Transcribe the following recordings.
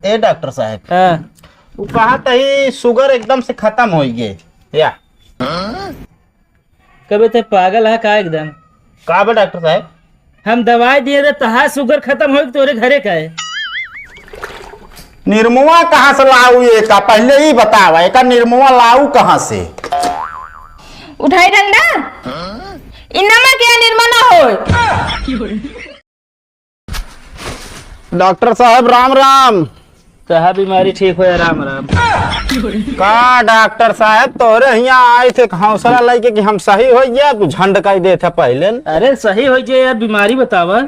ए doctor साहब, हाँ। वो कहा तही शुगर एकदम से खत्म हो गए या कभी ते पागल है का एकदम। का बा डॉक्टर साहब? हम दवाई दिए थे तहा शुगर खत्म हो तोरे घरे का है। निर्मुआ कहाँ से लाऊ? ये का पहले ही बतावा, एक निर्मुआ लाऊ कहाँ से? उठाई डंडा इनमा क्या निर्मला हो। डॉक्टर साहब राम राम। तहा बीमारी ठीक हो राम राम। का डॉक्टर साहब तोरे यहाँ आए थे हौसला लेके कि हम सही हो गया, तू झंड कही दे था पहले। अरे सही हो जाए यार, बीमारी बतावा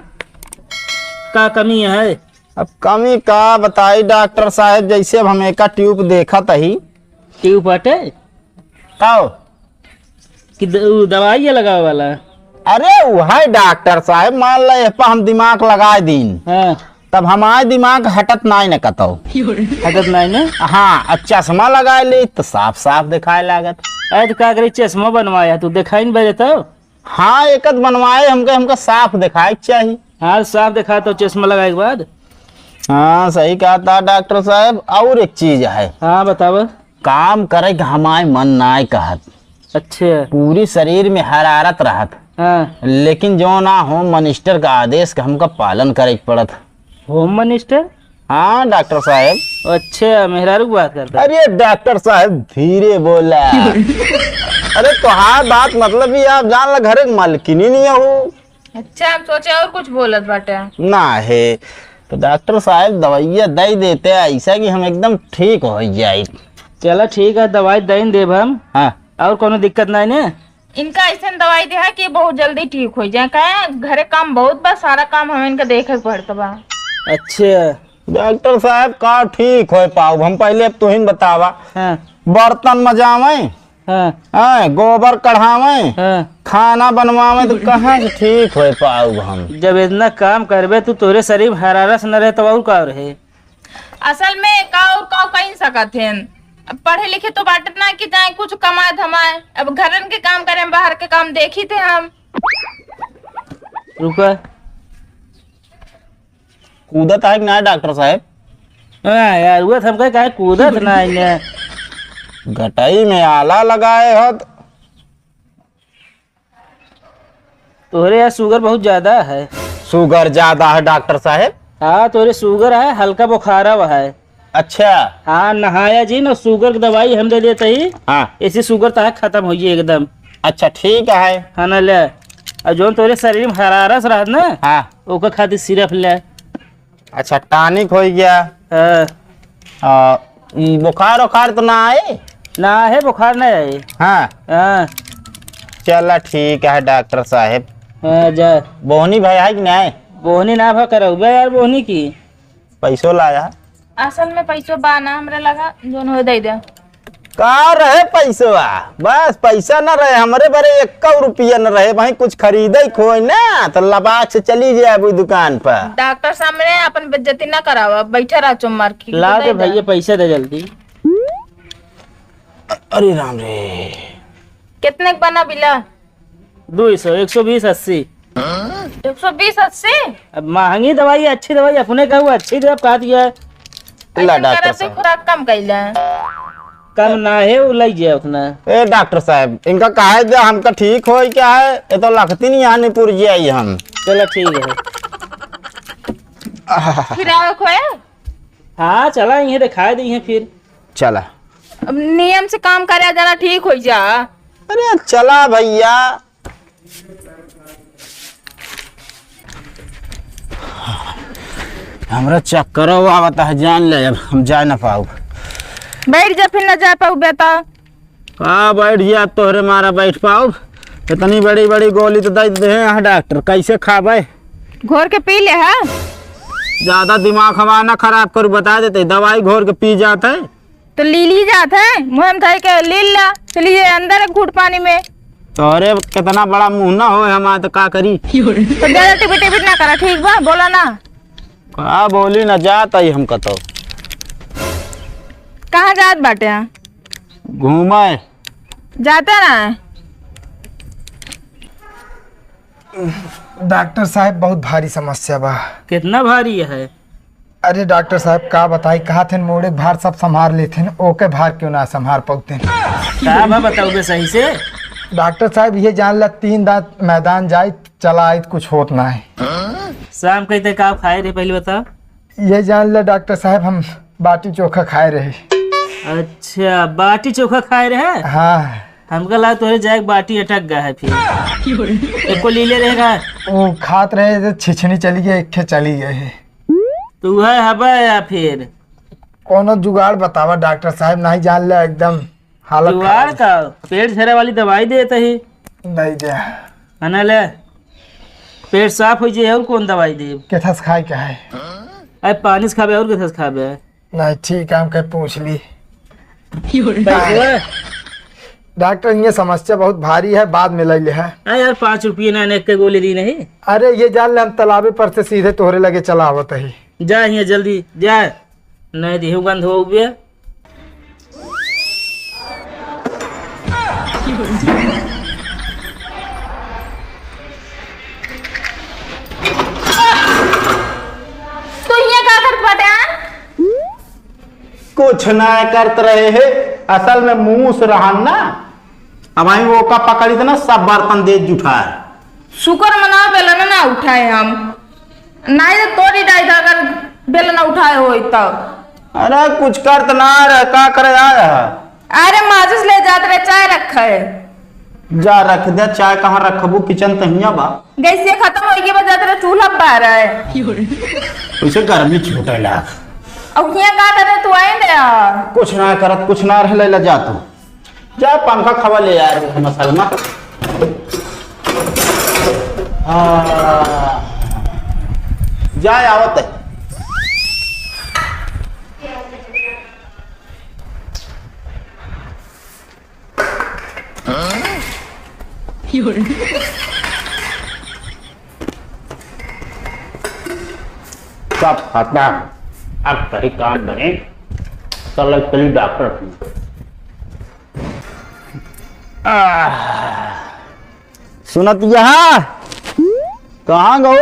का कमी है। अब कमी का बताई डॉक्टर साहब, जैसे अब हम एक ट्यूब देखा तही ट्यूब पटे ताओ कि दवाई है लगावे वाला। अरे वह डॉक्टर साहब मान लो ये हम दिमाग लगाए दिन, हाँ तब हमारे दिमाग हटत नहीं न कतो। हटत नहीं ना। हाँ चश्मा लगाए ले तो साफ साफ दिखाए लागत। अरे तो क्या करी, चश्मा बनवाया तू दिखाई नहीं बजे तो। हाँ एक बनवाए हमको साफ दिखाए चाहिए। हाँ साफ दिखा तो चश्मा लगाए के बाद। हाँ सही कहा था डॉक्टर साहब। और एक चीज है, हाँ बतावा। काम करे हमारे मन नाय कहत, अच्छा पूरी शरीर में हरारत रहत, हाँ। लेकिन जो ना होम मिनिस्टर का आदेश का हमका पालन करे पड़त। Home minister? हाँ डॉक्टर साहब। अच्छा मेहरारू की बात करता। अरे डॉक्टर साहब धीरे बोला। अरे तो हाँ बात मतलब ही आप जान ला घरे मालकिनी नहीं हो। अच्छा हम सोचे और कुछ बोलत बाटे ना है तो डॉक्टर साहब दवाइयाँ दे देते ऐसा कि हम एकदम ठीक हो जाए। चलो ठीक है, दवाई दें देव हम। हाँ और कोनो दिक्कत नहीं ना? इनका ऐसा दवाई दे है कि बहुत जल्दी ठीक हो जाए। का घरे काम बहुत बा, सारा काम हमें इनका देखे पड़ता बा। अच्छा डॉक्टर साहब का ठीक हो पाओ हम पहले अब तुहिन बतावा। हाँ बर्तन मजावे, हाँ हाँ गोबर कढ़ावे, हाँ। खाना बनवावे तो कहाँ से ठीक हो पाओ हम? जब इतना काम करबे तो तोरे शरीर हरारत न रहे तो और का रहे। असल में का और का कहीं सकत है। अब पढ़े लिखे तो बाटे ना कि जाए कुछ कमाए धमाए। अब घरन के काम करें, बाहर के काम देखी थे हम। रुका। कूदत है कि ना डॉक्टर साहब? हाँ यार वो हमका काहे कूदत ना है। घटाई में आला लगाए हो तोरे यार शुगर बहुत ज्यादा है। शुगर ज्यादा है डॉक्टर साहब? हाँ तोरे शुगर है, हल्का बुखारा हुआ है। अच्छा हाँ नहाया जी ना, शुगर की दवाई हम दे देते ही। हाँ ऐसी शुगर तो खत्म हो जाए एकदम। अच्छा ठीक है। हाँ ना ले। और जो तोरे शरीर में हरारत रहत ना, हाँ ओकर खातिर सिरप ले। अच्छा टॉनिक हो गया। हाँ बुखार उखार तो ना आए? ना है बुखार ना है। हाँ हाँ चला ठीक है डॉक्टर साहब। हाँ जा। बोहनी भाई है कि नहीं? बोहनी ना भा करो यार, बोहनी की पैसों लाया? असल में पैसो बा ना हमरे लगा जो हो दे दे। का रहे पैसवा? बस पैसा न रहे हमारे बड़े 1 रुपया न रहे भाई, कुछ खरीदे खोए ना तो लबाक से चली जाए अभी दुकान पर। डॉक्टर सामने अपन बेइज्जती ना करावा, बैठा रहा चुम मार के। ला दे भैया पैसा दे जल्दी। अरे राम रे कितने का बना बिला? 200 120 80। 120 80। अब महंगी दवाई अच्छी दवाई अपने का हुआ अच्छी दवा कहा दिया। ला डॉक्टर साहब खुराक कम कैला। कम ना है वो लग जाए उतना। ए डॉक्टर साहब इनका काहे दे हमका ठीक हो क्या है? ये तो लगती नहीं यहाँ नहीं पुर जाई हम। चलो ठीक है। फिर आओ खोया। हाँ चला ये दिखा दी है फिर। चला अब नियम से काम करे जरा ठीक हो जा। अरे चला भैया। हमरा चक्कर आवता है जान ले, अब हम जा ना पाऊ। बैठ जा फिर न जा पाऊ बेटा। हाँ बैठ गया तोहरे मारा बैठ पाऊ। इतनी बड़ी बड़ी गोली तो दे दे यहाँ डॉक्टर, कैसे खाबे? घोर के पी ले है। ज्यादा दिमाग हमारा ना खराब कर बता देते, दवाई घोर के पी जाते है तो ली जात है मुँह में धर के ली ला चलिए अंदर एक घूट पानी में। तोहरे कितना बड़ा मुंह ना हो हमारा तो का करी। तो ज्यादा टिपिट टिपिट ना करा, ठीक बा बोला ना। का बोली ना जाता ही हम कतो। कहाँ जात बाटे? घूमे जाते ना। डॉक्टर साहब बहुत भारी समस्या बा। कितना भारी है? अरे डॉक्टर साहब का बताई कहा थे मोड़े भार सब संभाल लेते हैं, ओके भार क्यों ना संभाल पाते हैं। का बा बताओ बे सही से। डॉक्टर साहब ये जान ला 3 दांत मैदान जाए चला आई कुछ होत ना है। शाम कहते का खाए रे पहले बता। ये जान ला डॉक्टर साहब हम बाटी चोखा खाए रहे। अच्छा बाटी चोखा खाए रहे। हाँ हमका लगा तोरे जाए बाटी अटक गया है फिर एक को लीले रहेगा। वो खात रहे तो छिछनी चली गई, एक चली गए। तू है हवा या फिर कोनो जुगाड़ बतावा डॉक्टर साहब, नहीं जान ले एकदम हालत जुगाड़ का पेट झरे वाली दवाई देते ही नहीं दे। है ना ले पेट साफ हो जाए और कौन दवाई दे। केथस खाए क्या है? अरे पानी से खाबे और किस खाबे। नहीं ठीक है हम कहीं पूछ ली। पैसे डॉक्टर ये समस्या बहुत भारी है, बाद में ले है। यार 5 रुपये ना एक गोली दी नहीं। अरे ये जान ले हम तालाबे पर से सीधे तोहरे लगे चला आवत ही। जा यहाँ जल्दी जा नहीं देहू गंध हो गया। तू ये का करत बाटे? कुछ ना करते रहे है, असल में मुंह से रहा ना हमारी वो का पकड़ी थी ना सब बर्तन दे जुठाए। शुक्र मनाओ बेलन ना उठाए हम, नहीं तो तोड़ी डाई था अगर बेलन ना उठाए हो तब। अरे कुछ करत ना रहे का करे आया। अरे माचिस ले जाते रहे चाय रखा है। जा रख दे चाय, कहाँ रखबू किचन तहिया बा। गैस ये खत्म हो गई बजाते रहे चूल्हा बाहर है। उसे गर्मी छूटेला। अब ये का करे तू आए ना कुछ ना करत कुछ ना रह ले जा तू जा पंखा खवा ले यार मसलमा। जाए आवत है। सब खाता अब सही काम बने कल चली डॉक्टर। सुनत यहाँ कहाँ गो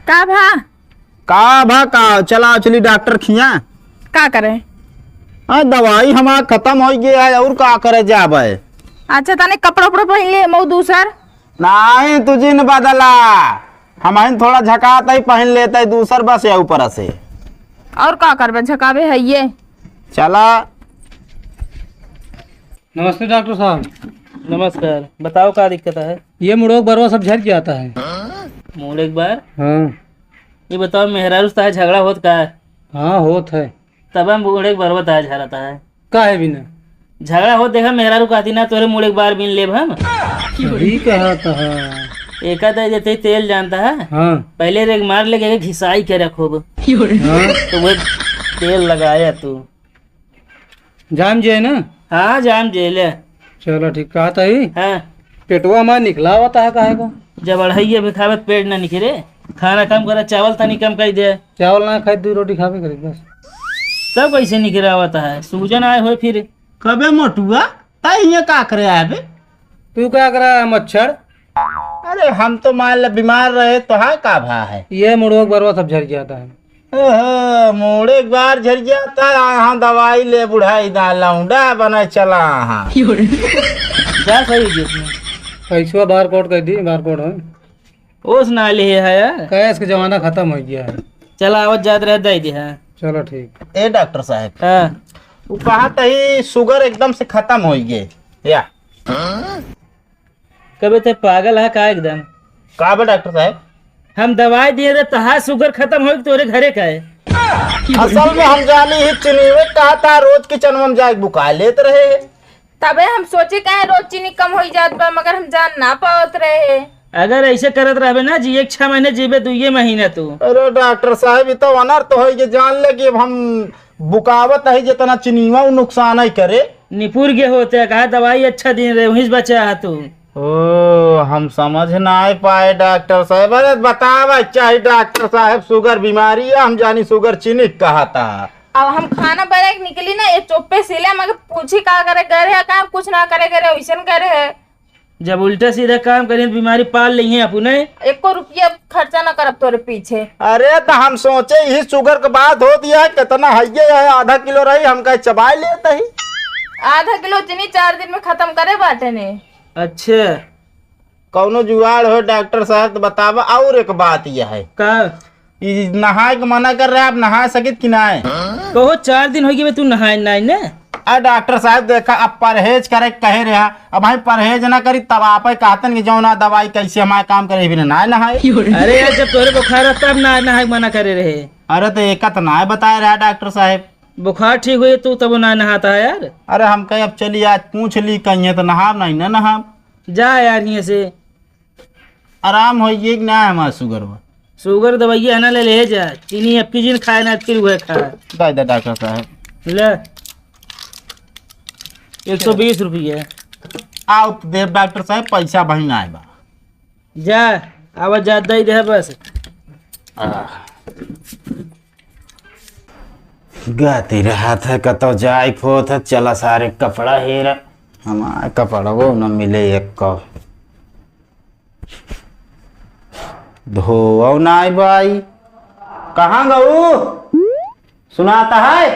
का भा का चला चली डॉक्टर खिया का करे। दवाई हमारा खत्म हो गया है और का करे जाबे। अच्छा तने कपड़ा उपड़ा पहन ले मऊ दूसर नहीं तुझे न बदला हमारे थोड़ा झकाता ही पहन लेता है दूसर बस या ऊपर से। और का करबे झकावे है ये। चला नमस्ते डॉक्टर साहब। नमस्कार बताओ क्या दिक्कत है। ये मुड़ोक बरवा सब झड़ के आता है। मूल एक बार हाँ ये बताओ मेहरा रुस्ता है झगड़ा होत का है। हाँ होत है। तब हम बूढ़े बर्वत है झरता है का है बिना झगड़ा हो देखा मेहरा रुकाती ना तोरे मुड़े एक बार बिन लेब हम। सही कहा था। एक देते तेल जानता है हाँ पहले रेग मार लेके घिसाई के रखो हाँ तो वो तेल लगाया तू। जाम जे है ना। हाँ जाम जेल है। चलो ठीक कहा था ही। हाँ पेटवा हमारा निकला होता है काहे का। जब अढ़ाइया भी खावत पेट ना निकले खाना कम करा चावल तनी कम कर दे चावल ना खाए 2 रोटी खावे करी बस। तब कैसे निकला होता है सूजन आए हो फिर कबे मोटुआ तय का करे आबे। तू क्या करा मच्छर। अरे हम तो मान लो बीमार रहे तो है का भा है। ये मुड़ोक बरवा सब झड़ जाता है। मोड़े एक बार झड़ जाता यहाँ दवाई ले बुढ़ाई दा लौंडा बना चला यहाँ। जा सही जिसमें पैसा बार कोड कर दी बार कोड है। ओस ना ले है यार कैश का जमाना खत्म हो गया है। चला आवत जात रह दे दी है। चलो ठीक। ए डॉक्टर साहब हाँ वो कहा ही शुगर एकदम से खत्म हो गए या कभी ते पागल है का एकदम। का बे डॉक्टर साहब हम दवाई दिए थे तहा शुगर खत्म हो तोरे घरे का है। असल में हम जानी ही चीनी में कहा था रोज किचन में जाके बुका लेते रहे। तबे हम सोचे कहे रोज चीनी कम हो जात बा मगर हम जान ना पावत रहे। अगर ऐसे करत रहे ना जी 6 महीने जीबे 2 महीने तू। अरे डॉक्टर साहब तो अनर्थ हो ये जान ले कि हम बुकावत है जितना चीनीवा नुकसान ही करे। निपुर के होते कहा दवाई अच्छा दिन रहे वहीं से बचा है तू। ओ हम समझ ना पाए डॉक्टर साहब। अरे बतावा चाहिए डॉक्टर साहब शुगर बीमारी है हम जानी शुगर चीनी कहा था। अब हम खाना बना के निकली ना ये चोपे सिले मगर पूछी का करे करे का कुछ ना करे करे वैसन करे है। जब उल्टा सीधा काम करें तो बीमारी पाल ली है अपने। 1 रुपया खर्चा ना करब तोरे पीछे। अरे तो हम सोचे ही शुगर के बात हो दिया कितना है, आधा किलो रही हम कहे चबाई लेते ही। आधा किलो चीनी 4 दिन में खत्म करे बाटे ने। अच्छा कौनो जुगाड़ हो डॉक्टर साहब तो बतावा। और एक बात यह है, का नहाए के मना कर रहे आप, नहा सकित कि ना? कहो 4 दिन हो गए तू नहाए नहीं ना। डॉक्टर साहब देखा अब परहेज करे कहे रहा, अब भाई परहेज ना करी तब आप कहतन कि जो ना दवाई कैसे हमारे काम करे भी ना नहाए। अरे यार जब तोरे बुखार है तब ना नहाए मना करे रहे। अरे तो एक तो ना बताया रहा डॉक्टर साहब। बुखार ठीक हुए तू तब ना नहाता है यार। अरे हम कहे अब चलिए आज पूछ ली कहीं तो नहा नहीं ना नहा। जा यार यहाँ से आराम हो कि ना है हमारा शुगर दवाइया है ना ले जा। चीनी अब की जिन खाए ना फिर हुए खा डॉक्टर साहब ले 120 रुपया। आओ तो देव डॉक्टर साहब पैसा भाई ना आए बा। जा आवाज ज्यादा ही रहे बस। गाती रहा था कतो जाए खो था चला सारे कपड़ा हेरा हमारे कपड़ा वो न मिले एक को धो ना आई भाई। कहाँ गऊ सुनाता है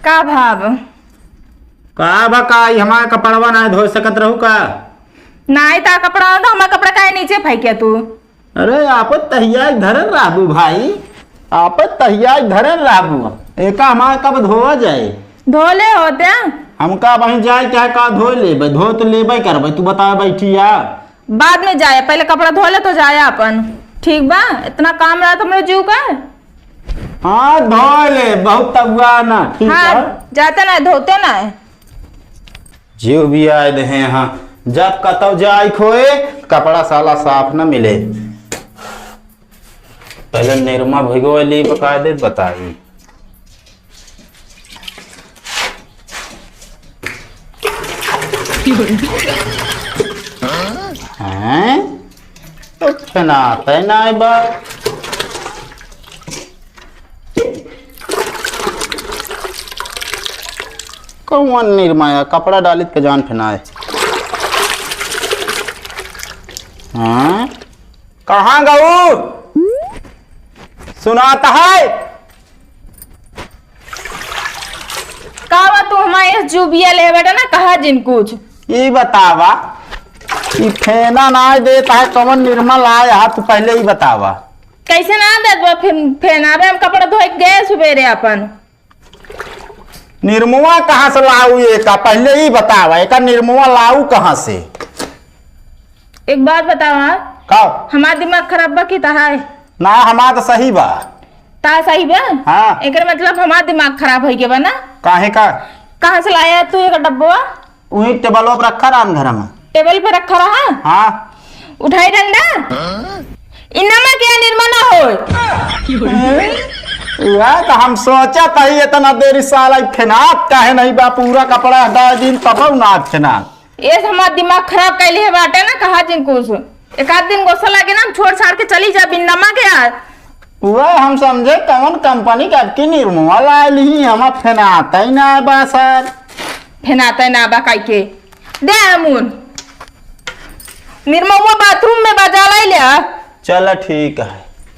का भाव का बकाई हमारा कपड़वा ना धो सकत रहू का? नाई ता कपड़ा तो हमारा कपड़ा काहे नीचे फेंकिया तू? अरे आप तहिया धरन राबू भाई, आप तहिया धरन राबू। एका हमारा कब धोआ जाए? धोले होते हमका वहीं जाए क्या का धो लेबे? धो तो लेबे करबे, तू बता बैठिया। बाद में जाए, पहले कपड़ा धोले तो जाए अपन। ठीक बा, इतना काम रहा तो मेरे जीव का। हाँ धो ले बहुत तबुआ ना। ठीक है हाँ जाते ना धोते ना। जीव भी आए दे यहाँ जब कतौ जाए खोए कपड़ा साला साफ न मिले। पहले निरमा भिगोली बकायदे बताई। हैं तो फनाते ना बात। कौन निर्माया कपड़ा डालित के जान फनाए। हाँ कहाँ गऊ सुनाता है? कावा तू हमारे जुबिया ले बेटा ना कहा जिन कुछ ये बतावा कि फेना ना देता है कौन निर्मल आए हाथ पहले ही बतावा। कैसे ना दे फिर आवे हम कपड़ा धोए गए सुबेरे अपन। निर्मुआ कहाँ से लाऊ ये का पहले ही बतावा। एक निर्मुआ लाऊ कहाँ से? एक बात बतावा का हमारा दिमाग खराब बा की ता है ना हमारा तो सही बा। ता सही बा। हाँ एक मतलब हमारा दिमाग खराब है के बा ना। काहे का? कहाँ से लाया तू एक डब्बा? वही टेबल पर रखा राम घर में। टेबल पे रखा रहा। हाँ उठाई डंडा इनमा क्या निर्मल ना हो। यार तो हम सोचा था ही इतना देरी साला फेनात काहे नहीं बा पूरा कपड़ा 10 दिन तब ना फेनात। ये हमारा दिमाग खराब कैली है बाटे ना कहा जिन कुछ। एक आध दिन गुस्सा लगे ना छोड़ छाड़ के चली जा बिन नमा के यार। वह हम समझे कौन कंपनी का की निर्मल लाल ही हम फेनाता ही ना बा सर। फेनाता ना बा काई के दे अमून निर्मल बाथरूम में बजा लाई ले। चल ठीक है।